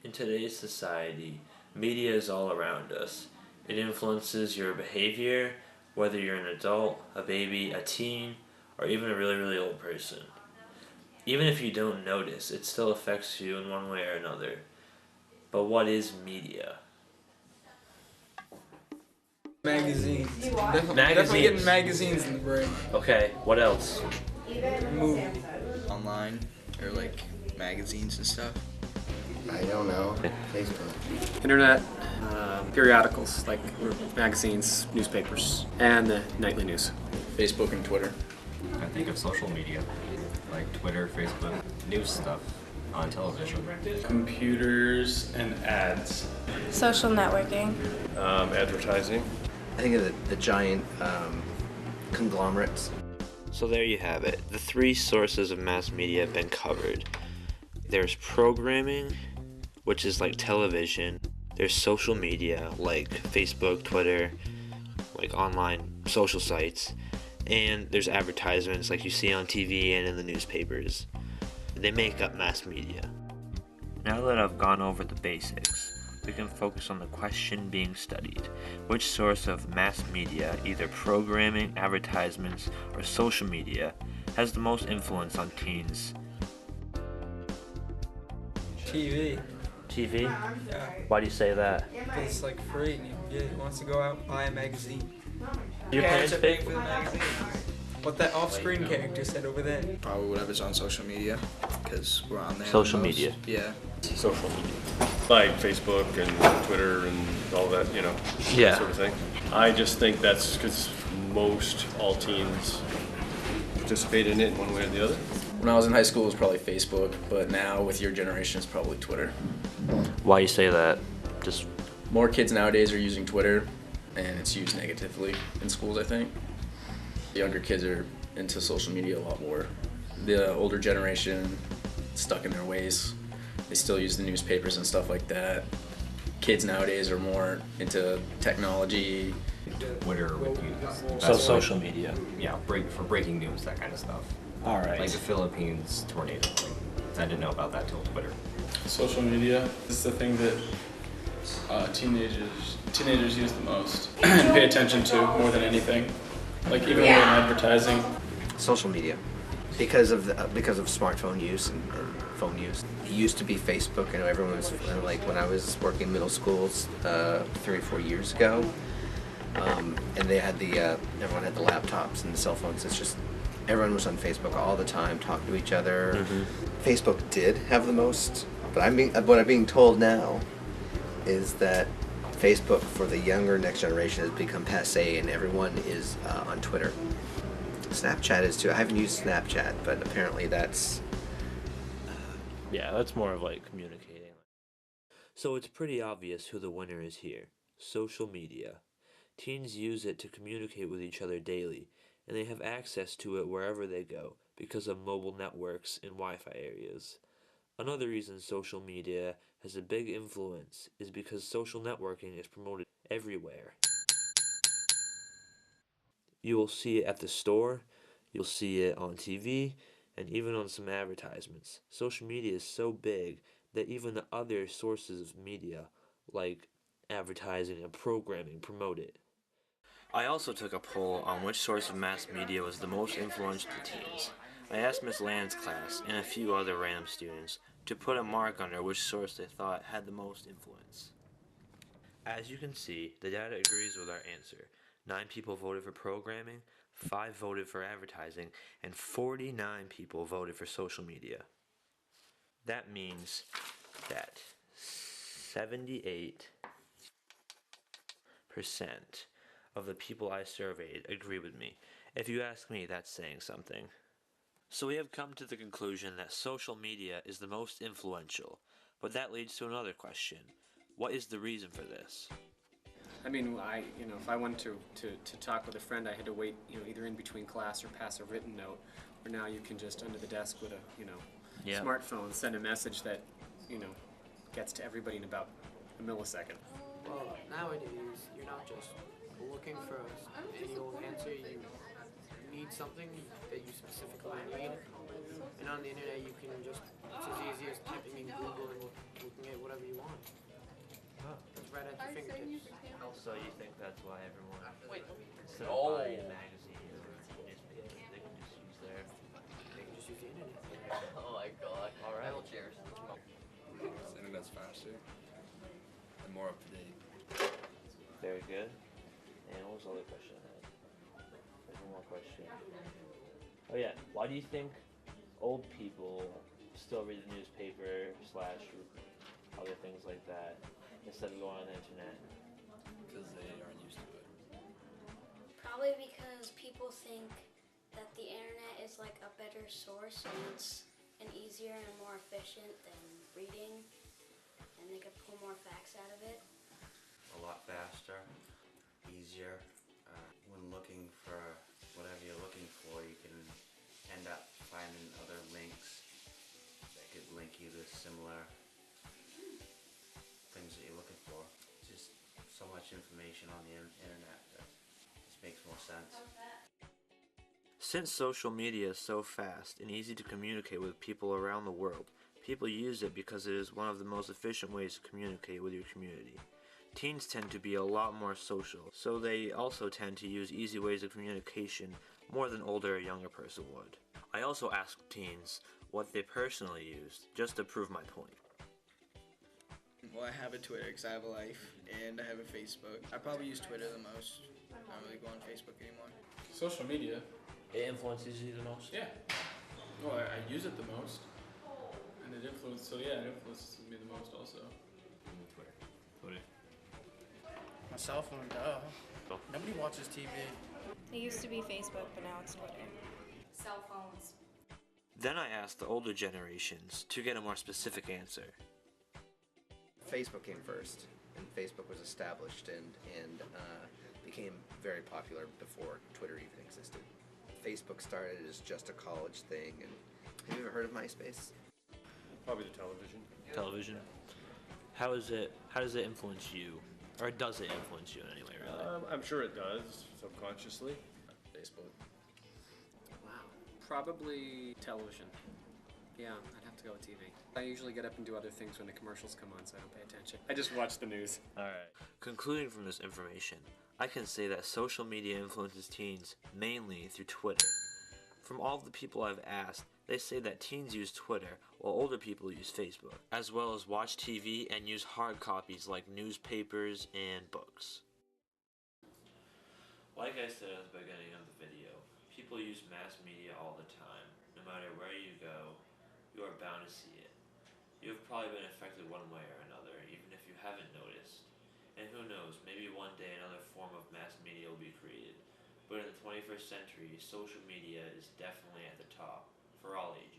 In today's society, media is all around us. It influences your behavior, whether you're an adult, a baby, a teen, or even a really, really old person. Even if you don't notice, it still affects you in one way or another. But what is media? Magazines. Definitely Magazines. getting magazines in the brain. Okay, what else? Movie. Online or like magazines and stuff. I don't know. Facebook. Internet, periodicals like magazines, newspapers, and the nightly news. Facebook and Twitter. I think of social media, like Twitter, Facebook, news stuff on television. Computers and ads. Social networking. Advertising. I think of the giant conglomerates. So there you have it. The three sources of mass media have been covered. There's programming, which is like television. There's social media, like Facebook, Twitter, like online social sites. And there's advertisements like you see on TV and in the newspapers. They make up mass media. Now that I've gone over the basics, we can focus on the question being studied. Which source of mass media, either programming, advertisements, or social media, has the most influence on teens? TV. TV? Yeah. Why do you say that? Because it's like free and he wants to go out and buy a magazine. Your parents are pay paying for the magazine. What that off-screen character said over there. Probably whatever's on social media, because we're on there. Social the most. media. Yeah. Social media. Like Facebook and Twitter and all that, Yeah. sort of thing. I just think that's because all teens participate in it in one way or the other. When I was in high school, it was probably Facebook, but now with your generation, it's probably Twitter. Why you say that? Just More kids nowadays are using Twitter, and it's used negatively in schools, I think. The younger kids are into social media a lot more. The older generation, stuck in their ways. They still use the newspapers and stuff like that. Kids nowadays are more into technology. Twitter would be the so best social way. media. Yeah, for breaking news, that kind of stuff. All right. Like the Philippines tornado. I didn't know about that till Twitter. Social media is the thing that teenagers use the most and pay attention to more than anything. Like even more than advertising. Social media. Because of smartphone use and phone use. It used to be Facebook. I know everyone was like when I was working in middle schools 3 or 4 years ago, and they had everyone had the laptops and the cell phones. It's just everyone was on Facebook all the time, talking to each other. Mm-hmm. Facebook did have the most, but what I'm being told now is that Facebook for the younger next generation has become passé, and everyone is on Twitter. Snapchat is too. I haven't used Snapchat, but apparently that's... Yeah, that's more of like communicating. So it's pretty obvious who the winner is here. Social media. Teens use it to communicate with each other daily, and they have access to it wherever they go because of mobile networks and Wi-Fi areas. Another reason social media has a big influence is because social networking is promoted everywhere. You will see it at the store, you'll see it on TV, and even on some advertisements. Social media is so big that even the other sources of media, like advertising and programming, promote it. I also took a poll on which source of mass media was the most influential to teens. I asked Miss Land's class and a few other random students to put a mark under which source they thought had the most influence. As you can see, the data agrees with our answer. 9 people voted for programming, 5 voted for advertising, and 49 people voted for social media. That means that 78% of the people I surveyed agree with me. If you ask me, that's saying something. So we have come to the conclusion that social media is the most influential, but that leads to another question. What is the reason for this? I mean, if I wanted to talk with a friend, I had to wait, either in between class or pass a written note. Or now you can just under the desk with a, smartphone send a message that, gets to everybody in about a millisecond. Well, nowadays you're not just looking for any old answer. You need something that you specifically need, and on the internet you can just, it's as easy as typing in Google and will can get whatever you want. Huh. It's right at your fingertips. So you think that's why everyone, instead of Oh. buying magazines or newspapers, they can just use their... They can just use the internet. Oh my god. All right. Wheelchairs. I think that's faster and more up to date. Very good. And what was the other question I had? There's one more question. Oh yeah, why do you think old people still read the newspaper slash other things like that instead of going on the internet? Because they aren't used to it. Probably because people think that the internet is like a better source and it's an easier and more efficient than reading, and they could pull more facts out of it. A lot faster, easier. When looking for whatever you're looking for, you can end up finding other links that could link you to similar things that you're looking for. Just so much information on the internet that just makes more sense. Since social media is so fast and easy to communicate with people around the world, people use it because it is one of the most efficient ways to communicate with your community. Teens tend to be a lot more social, so they also tend to use easy ways of communication more than older or younger person would. I also asked teens what they personally used, just to prove my point. Well, I have a Twitter because I have a life, and I have a Facebook. I probably use Twitter the most. I don't really go on Facebook anymore. Social media. It influences you the most? Yeah. Well, I use it the most. And it influences, so yeah, it influences me the most also. Twitter. My cell phone, duh. Oh. Nobody watches TV. It used to be Facebook, but now it's Twitter. Cell phones. Then I asked the older generations to get a more specific answer. Facebook came first, and Facebook was established and became very popular before Twitter even existed. Facebook started as just a college thing, and have you ever heard of MySpace? Probably the television. Television. How does it influence you? Or does it influence you in any way, really? I'm sure it does, subconsciously. Facebook. Wow. Probably television. Yeah, I'd have to go with TV. I usually get up and do other things when the commercials come on, so I don't pay attention. I just watch the news. Alright. Concluding from this information, I can say that social media influences teens mainly through Twitter. From all of the people I've asked, they say that teens use Twitter while older people use Facebook, as well as watch TV and use hard copies like newspapers and books. Like I said at the beginning of the video, people use mass media all the time. No matter where you go, you are bound to see it. You have probably been affected one way or another, even if you haven't noticed. And who knows, maybe one day another form of mass media will be created. But in the 21st century, social media is definitely at the top, for all ages.